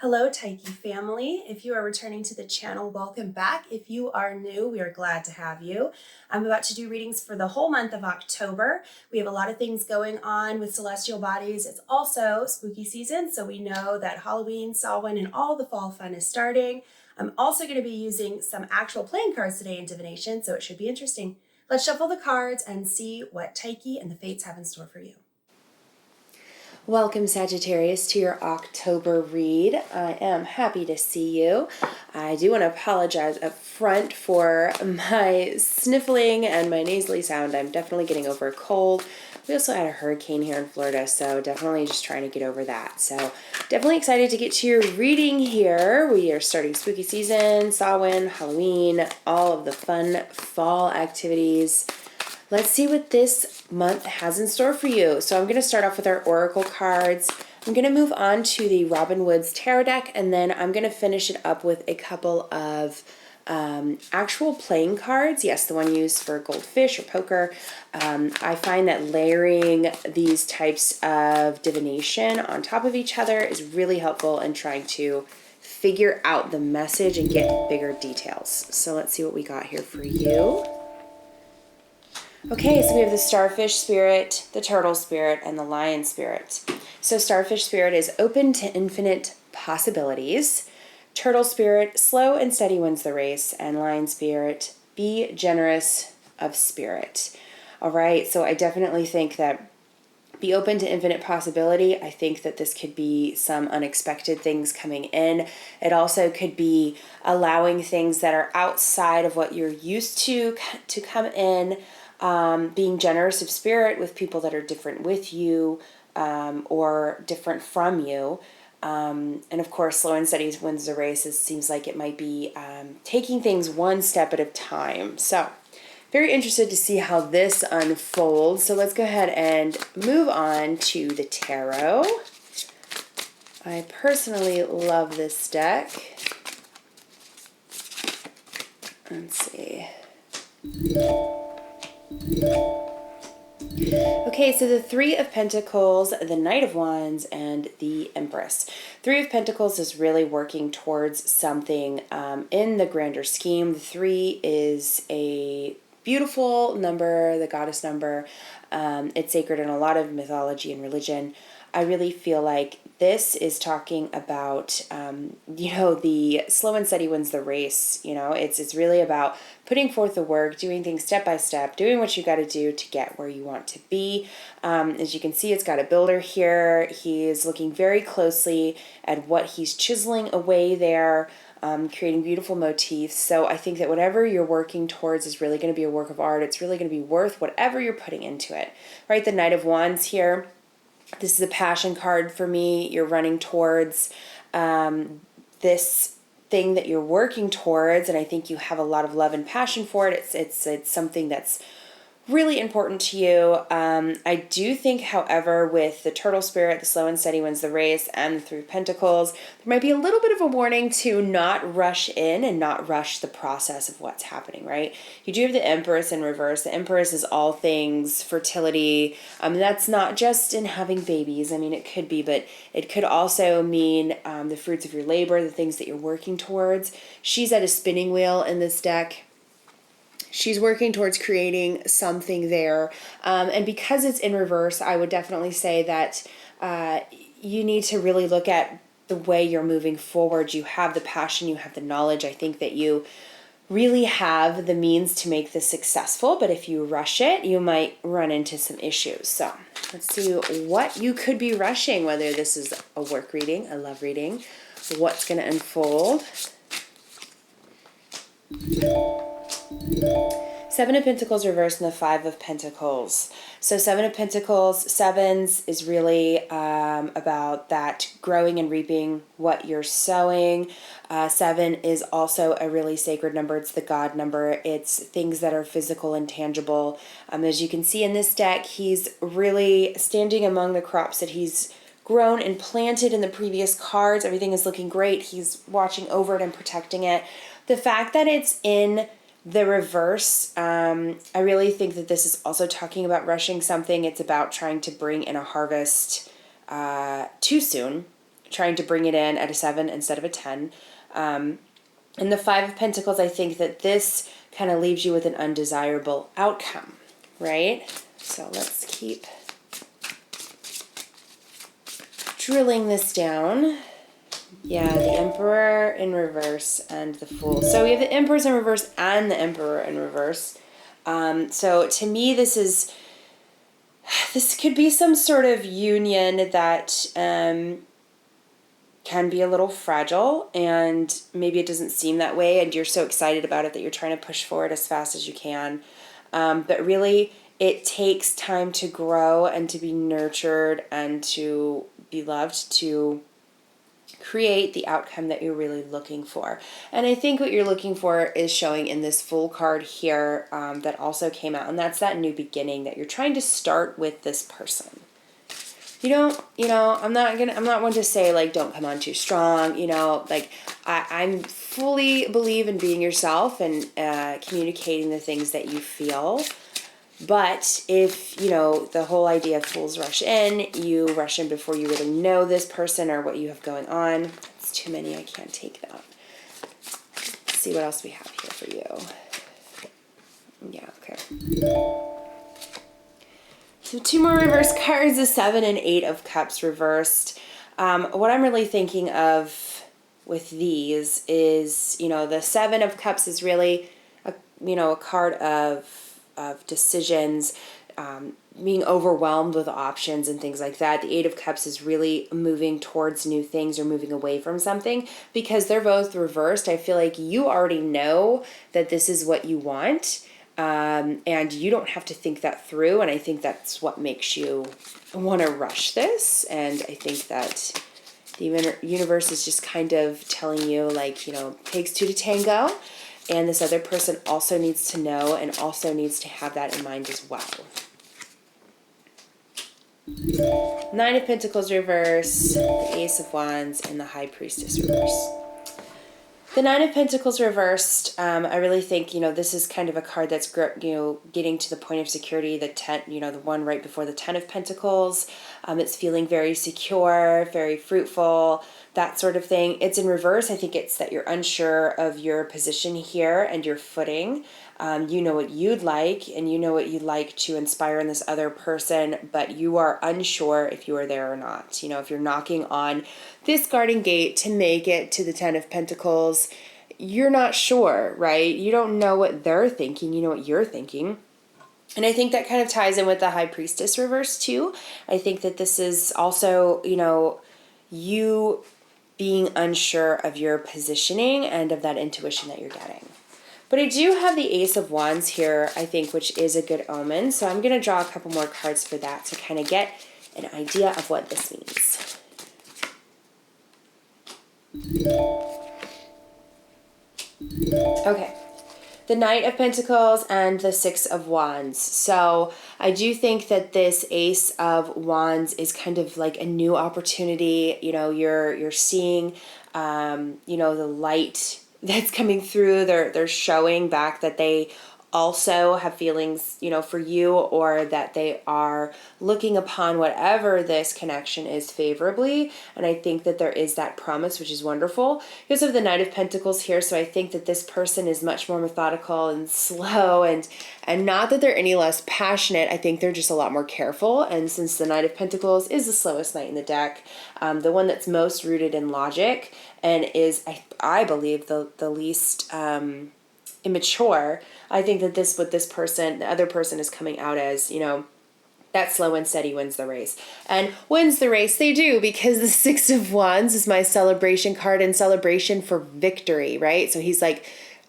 Hello, Tyche family. If you are returning to the channel, welcome back. If you are new, we are glad to have you. I'm about to do readings for the whole month of October. We have a lot of things going on with celestial bodies. It's also spooky season, so we know that Halloween, Samhain, and all the fall fun is starting. I'm also going to be using some actual playing cards today in divination, so it should be interesting. Let's shuffle the cards and see what Tyche and the fates have in store for you. Welcome, Sagittarius, to your October read. I am happy to see you. I do want to apologize up front for my sniffling and my nasally sound. I'm definitely getting over a cold. We also had a hurricane here in Florida, so definitely just trying to get over that. So definitely excited to get to your reading here. We are starting spooky season, Samhain, Halloween, all of the fun fall activities. Let's see what this month has in store for you. So I'm going to start off with our oracle cards. I'm going to move on to the Robin Woods tarot deck, and then I'm going to finish it up with a couple of actual playing cards. Yes, the one used for goldfish or poker. I find that layering these types of divination on top of each other is really helpful in trying to figure out the message and get bigger details. So let's see what we got here for you. Okay, so we have the starfish spirit, the turtle spirit, and the lion spirit. So starfish spirit is open to infinite possibilities. Turtle spirit, slow and steady wins the race. And lion spirit, be generous of spirit. All right, so I definitely think that be open to infinite possibility. I think that this could be some unexpected things coming in. It also could be allowing things that are outside of what you're used to come in. Being generous of spirit with people that are different with you or different from you. And of course, slow and steady wins the race. It seems like it might be taking things one step at a time. So very interested to see how this unfolds. So let's go ahead and move on to the tarot. I personally love this deck. Let's see. Okay, so the Three of Pentacles, the Knight of Wands, and the Empress. Three of Pentacles is really working towards something in the grander scheme. The 3 is a beautiful number, the goddess number. It's sacred in a lot of mythology and religion. I really feel like this is talking about, the slow and steady wins the race. It's really about putting forth the work, doing things step by step, doing what you got to do to get where you want to be. As you can see, it's got a builder here. He is looking very closely at what he's chiseling away there, creating beautiful motifs. So I think that whatever you're working towards is really going to be a work of art. It's really going to be worth whatever you're putting into it, right? The Knight of Wands here. This is a passion card for me. You're running towards this thing that you're working towards, and I think you have a lot of love and passion for it. It's something that's really important to you. I do think, however, with the turtle spirit, the slow and steady wins the race, and the Three of Pentacles, there might be a little bit of a warning to not rush in and not rush the process of what's happening, right? You do have the Empress in reverse. The Empress is all things fertility. That's not just in having babies. I mean, it could be, but it could also mean the fruits of your labor, the things that you're working towards. She's at a spinning wheel in this deck. She's working towards creating something there. And because it's in reverse, I would definitely say that you need to really look at the way you're moving forward. You have the passion, you have the knowledge. I think that you really have the means to make this successful, but if you rush it, you might run into some issues. So let's see what you could be rushing, whether this is a work reading, a love reading, what's going to unfold. Seven of Pentacles reversed and the Five of Pentacles. So Seven of Pentacles, sevens is really about that growing and reaping what you're sowing. 7 is also a really sacred number. It's the God number. It's things that are physical and tangible. As you can see in this deck, he's really standing among the crops that he's grown and planted in the previous cards. Everything is looking great. He's watching over it and protecting it. The fact that it's in the reverse, I really think that this is also talking about rushing something. It's about trying to bring in a harvest too soon. trying to bring it in at a 7 instead of a 10. And the 5 of Pentacles, I think that this kind of leaves you with an undesirable outcome, right? So let's keep drilling this down. Yeah, the Emperor in reverse and the Fool. So we have the Empress in reverse and the Emperor in reverse. So to me, this could be some sort of union that can be a little fragile, and maybe it doesn't seem that way, and you're so excited about it that you're trying to push forward as fast as you can. But really, it takes time to grow and to be nurtured and to be loved to create the outcome that you're really looking for. And I think what you're looking for is showing in this Fool card here that also came out, and that's that new beginning that you're trying to start with this person. You don't, I'm not one to say, like, don't come on too strong, like, I'm fully believe in being yourself and communicating the things that you feel. But if, the whole idea of fools rush in, you rush in before you really know this person or what you have going on. It's too many, I can't take that. Let's see what else we have here for you. Yeah, okay. So 2 more reverse cards, the 7 and 8 of Cups reversed. What I'm really thinking of with these is, the 7 of Cups is really, a card of decisions, being overwhelmed with options and things like that. The 8 of Cups is really moving towards new things or moving away from something. Because they're both reversed, I feel like you already know that this is what you want. And you don't have to think that through, and I think that's what makes you want to rush this. And I think that the universe is just kind of telling you, like, takes 2 to tango, and this other person also needs to know and also needs to have that in mind as well. 9 of Pentacles reverse, the Ace of Wands, and the High Priestess reverse. The 9 of Pentacles reversed, I really think, this is kind of a card that's, getting to the point of security. The 10, the one right before the 10 of Pentacles. It's feeling very secure, very fruitful, that sort of thing. It's in reverse. I think it's that you're unsure of your position here and your footing. You know what you'd like, and you know what you'd like to inspire in this other person, but you are unsure if you are there or not. If you're knocking on this garden gate to make it to the 10 of Pentacles, you're not sure, right? You don't know what they're thinking. You know what you're thinking. And I think that kind of ties in with the High Priestess reverse too. I think that this is also, you being unsure of your positioning and of that intuition that you're getting. But I do have the Ace of Wands here, I think, which is a good omen. So I'm going to draw a couple more cards for that to kind of get an idea of what this means. Okay. The Knight of Pentacles and the 6 of Wands. So I do think that this Ace of Wands is kind of like a new opportunity. You're seeing, the light that's coming through. They're showing back that they also have feelings, for you, or that they are looking upon whatever this connection is favorably. And I think that there is that promise, which is wonderful. Because of the Knight of Pentacles here, so I think that this person is much more methodical and slow, and not that they're any less passionate. I think they're just a lot more careful. And since the Knight of Pentacles is the slowest knight in the deck, the one that's most rooted in logic and is, I believe, the least immature, I think that the other person is coming out as, that slow and steady wins the race. And wins the race they do, because the 6 of Wands is my celebration card, and celebration for victory, right? So he's like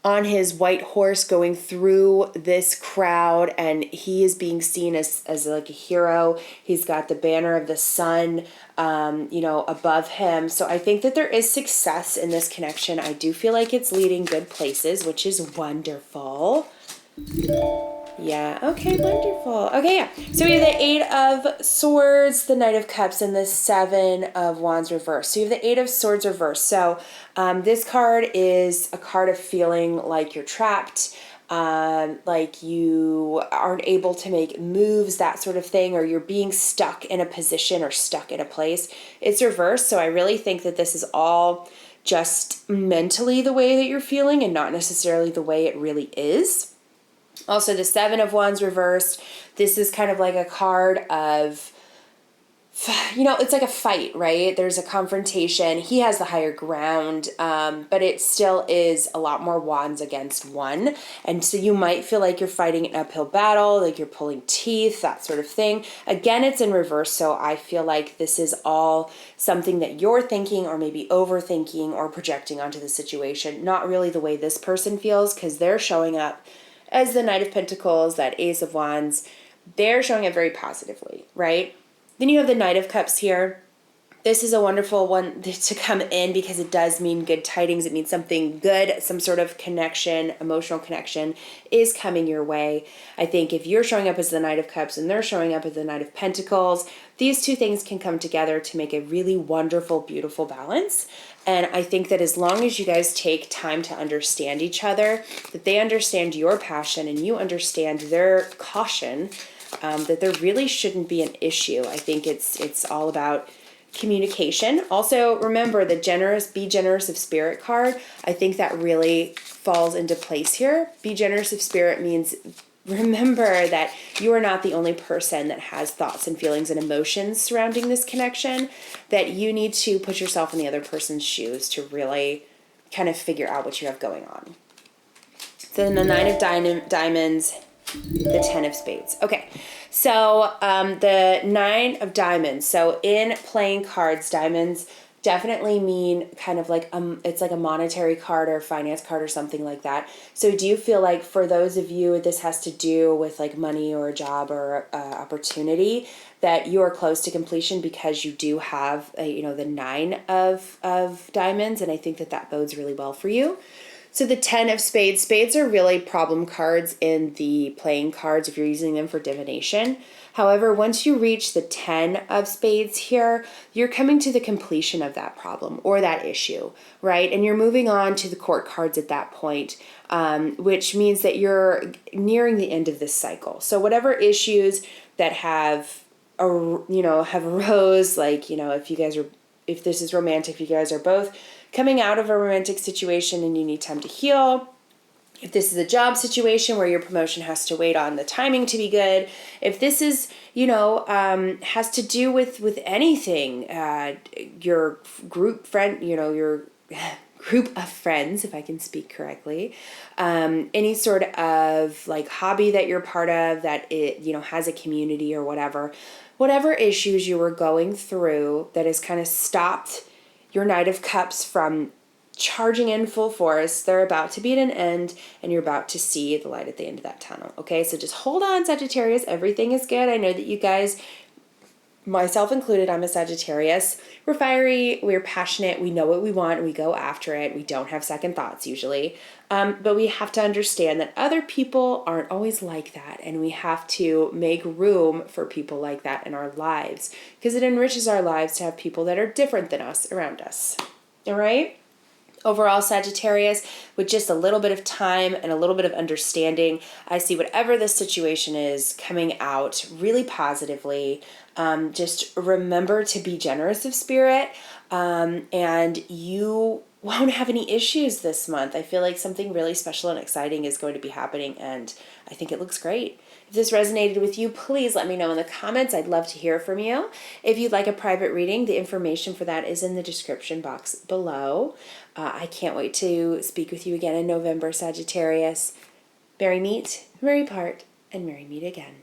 on his white horse going through this crowd, and he is being seen as like a hero. He's got the banner of the sun, above him. So I think that there is success in this connection. I do feel like it's leading good places, which is wonderful. Yeah, okay, wonderful. Okay, yeah. So we have the 8 of Swords, the Knight of Cups, and the 7 of Wands reversed. So you have the 8 of Swords reversed. So this card is a card of feeling like you're trapped. like you aren't able to make moves, that sort of thing, or you're being stuck in a position or stuck in a place. It's reversed. So I really think that this is all just mentally the way that you're feeling and not necessarily the way it really is. Also, the Seven of Wands reversed. This is kind of like a card of, it's like a fight, right? There's a confrontation. He has the higher ground, but it still is a lot more wands against one. And so you might feel like you're fighting an uphill battle, like you're pulling teeth, that sort of thing. Again, it's in reverse, so I feel like this is all something that you're thinking or maybe overthinking or projecting onto the situation, not really the way this person feels, because they're showing up as the Knight of Pentacles, that Ace of Wands. They're showing up very positively, right? Then you have the Knight of Cups here. This is a wonderful one to come in because it does mean good tidings. It means something good, some sort of connection, emotional connection is coming your way. I think if you're showing up as the Knight of Cups and they're showing up as the Knight of Pentacles, these two things can come together to make a really wonderful, beautiful balance. And I think that as long as you guys take time to understand each other, that they understand your passion and you understand their caution, that there really shouldn't be an issue. I think it's all about communication. Also, remember the be generous of spirit card. I think that really falls into place here. Be generous of spirit means remember that you are not the only person that has thoughts and feelings and emotions surrounding this connection, that you need to put yourself in the other person's shoes to really kind of figure out what you have going on. So then the Nine of Diamonds, the Ten of Spades. Okay, so the Nine of Diamonds. So in playing cards, diamonds definitely mean kind of like it's like a monetary card or a finance card or something like that. So do you feel like for those of you this has to do with like money or a job or opportunity, that you are close to completion because you do have the Nine of Diamonds, and I think that bodes really well for you. So the Ten of Spades. Spades are really problem cards in the playing cards if you're using them for divination. However, once you reach the Ten of Spades here, you're coming to the completion of that problem or that issue, right? And you're moving on to the Court cards at that point, which means that you're nearing the end of this cycle. So whatever issues that have arose, like, if this is romantic, you guys are both coming out of a romantic situation and you need time to heal. If this is a job situation where your promotion has to wait on the timing to be good, if this is, has to do with anything, your group your group of friends, if I can speak correctly, any sort of like hobby that you're part of that it, has a community or whatever issues you were going through that has kind of stopped your Knight of Cups from charging in full force. They're about to be at an end and you're about to see the light at the end of that tunnel. Okay, so just hold on, Sagittarius. Everything is good. I know that you guys, myself included, I'm a Sagittarius. We're fiery, we're passionate, we know what we want, we go after it. We don't have second thoughts usually. But we have to understand that other people aren't always like that, and we have to make room for people like that in our lives because it enriches our lives to have people that are different than us around us. All right? Overall, Sagittarius, with just a little bit of time and a little bit of understanding, I see whatever the situation is coming out really positively. Just remember to be generous of spirit, and you won't have any issues this month. I feel like something really special and exciting is going to be happening, and I think it looks great. If this resonated with you, please let me know in the comments. I'd love to hear from you. If you'd like a private reading, the information for that is in the description box below. I can't wait to speak with you again in November, Sagittarius. Merry meet, merry part, and merry meet again.